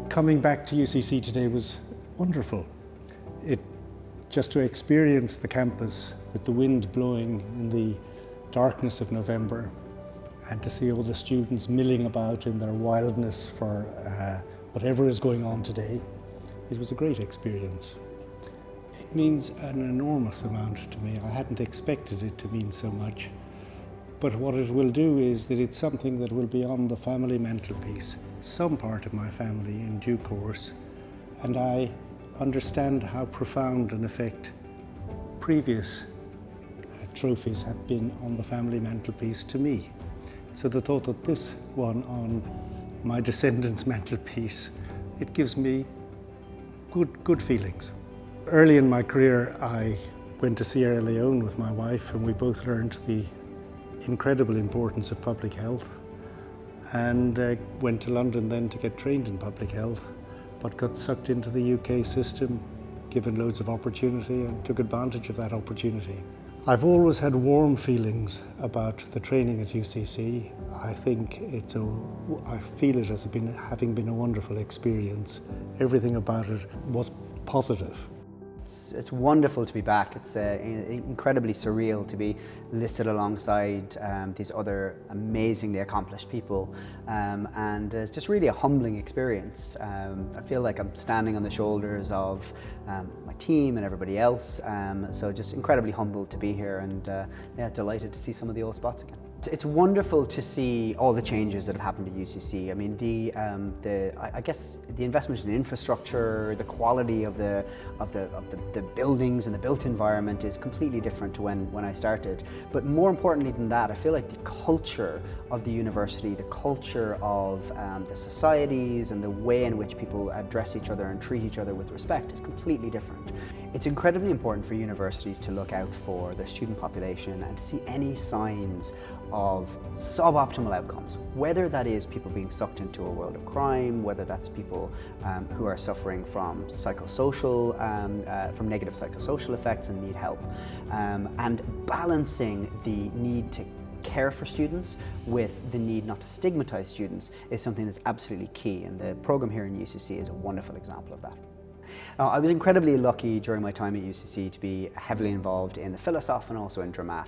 Coming back to UCC today was wonderful. Just to experience the campus with the wind blowing in the darkness of November and to see all the students milling about in their wildness for whatever is going on today, it was a great experience. It means an enormous amount to me. I hadn't expected it to mean so much, but what it will do is that it's something that will be on the family mantelpiece, some part of my family in due course, and I understand how profound an effect previous trophies have been on the family mantelpiece to me. So the thought that this one on my descendants' mantelpiece, it gives me good feelings. Early in my career, I went to Sierra Leone with my wife, and we both learned the incredible importance of public health, and went to London then to get trained in public health, but got sucked into the UK system, given loads of opportunity, and took advantage of that opportunity. I've always had warm feelings about the training at UCC. I think I feel it as having been a wonderful experience. Everything about it was positive. It's wonderful to be back. It's incredibly surreal to be listed alongside these other amazingly accomplished people, and it's just really a humbling experience. I feel like I'm standing on the shoulders of my team and everybody else, so just incredibly humbled to be here, and yeah, delighted to see some of the old spots again. It's wonderful to see all the changes that have happened at UCC. I mean, I guess the investment in infrastructure, the quality of the buildings and the built environment is completely different to when I started. But more importantly than that, I feel like the culture of the university, the culture of the societies and the way in which people address each other and treat each other with respect is completely different. It's incredibly important for universities to look out for their student population and to see any signs of suboptimal outcomes, whether that is people being sucked into a world of crime, whether that's people who are suffering from from negative psychosocial effects and need help, and balancing the need to care for students with the need not to stigmatize students is something that's absolutely key, and the program here in UCC is a wonderful example of that. Now, I was incredibly lucky during my time at UCC to be heavily involved in the Philosoph and also in Dramat.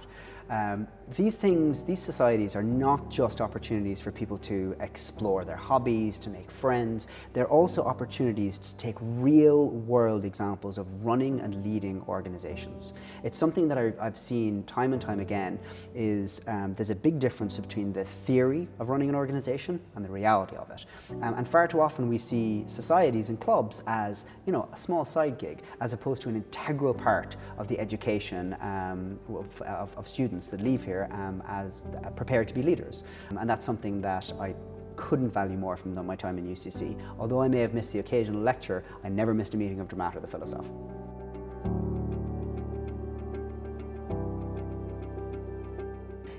These societies are not just opportunities for people to explore their hobbies, to make friends. They're also opportunities to take real world examples of running and leading organizations. It's something that I've seen time and time again is there's a big difference between the theory of running an organization and the reality of it. And far too often we see societies and clubs as, you know, a small side gig, as opposed to an integral part of the education of students that leave here as prepared to be leaders. And that's something that I couldn't value more from my time in UCC. Although I may have missed the occasional lecture, I never missed a meeting of Dramat or the Philosoph.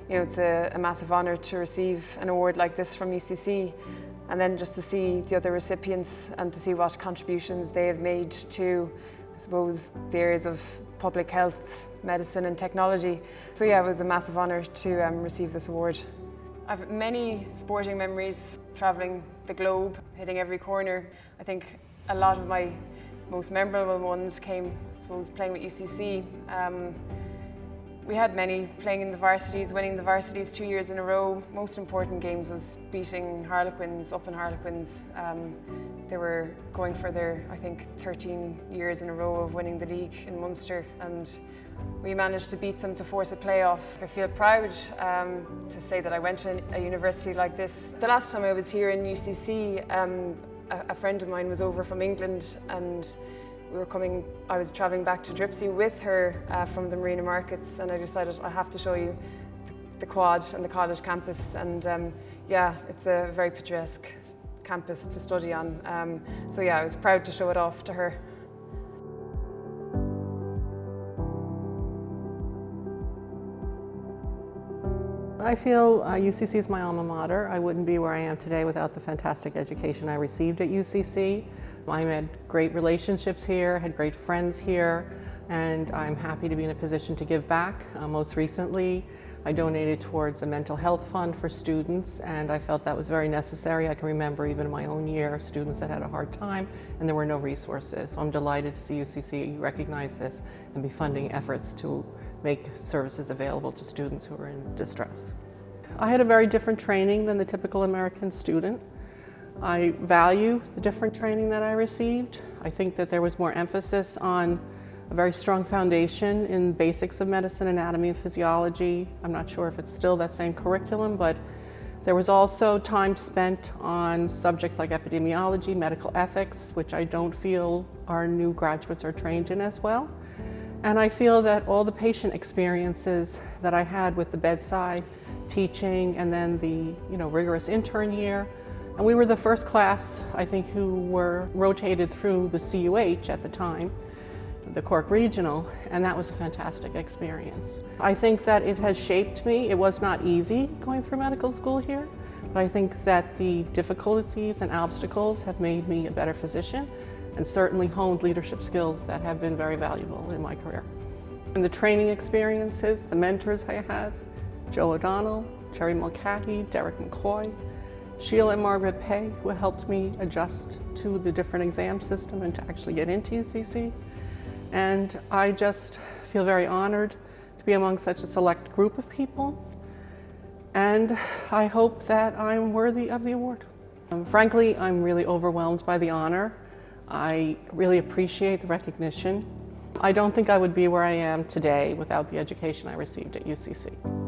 You know, it's a massive honour to receive an award like this from UCC, and then just to see the other recipients and to see what contributions they have made to, I suppose, the areas of public health, medicine and technology. So yeah, it was a massive honour to receive this award. I've many sporting memories, travelling the globe, hitting every corner. I think a lot of my most memorable ones came, I suppose, playing with UCC. We had many playing in the varsities, winning the varsities 2 years in a row. Most important games was beating Harlequins, up in Harlequins. They were going for their, I think, 13 years in a row of winning the league in Munster, and we managed to beat them to force a playoff. I feel proud to say that I went to a university like this. The last time I was here in UCC, a friend of mine was over from England, and I was travelling back to Dripsy with her from the Marina Markets, and I decided I have to show you the quad and the college campus, and yeah, it's a very picturesque campus to study on. So yeah, I was proud to show it off to her. I feel UCC is my alma mater. I wouldn't be where I am today without the fantastic education I received at UCC. I had great relationships here, had great friends here, and I'm happy to be in a position to give back. Most recently, I donated towards a mental health fund for students, and I felt that was very necessary. I can remember even in my own year, students that had a hard time and there were no resources. So I'm delighted to see UCC recognize this and be funding efforts to make services available to students who are in distress. I had a very different training than the typical American student. I value the different training that I received. I think that there was more emphasis on a very strong foundation in basics of medicine, anatomy, and physiology. I'm not sure if it's still that same curriculum, but there was also time spent on subjects like epidemiology, medical ethics, which I don't feel our new graduates are trained in as well. And I feel that all the patient experiences that I had with the bedside, teaching, and then the rigorous intern year, and we were the first class, I think, who were rotated through the CUH at the time, the Cork Regional, and that was a fantastic experience. I think that it has shaped me. It was not easy going through medical school here, but I think that the difficulties and obstacles have made me a better physician and certainly honed leadership skills that have been very valuable in my career. And the training experiences, the mentors I had, Joe O'Donnell, Jerry Mulcahy, Derek McCoy, Sheila and Margaret Pay, who helped me adjust to the different exam system and to actually get into UCC. And I just feel very honored to be among such a select group of people. And I hope that I'm worthy of the award. Frankly, I'm really overwhelmed by the honor. I really appreciate the recognition. I don't think I would be where I am today without the education I received at UCC.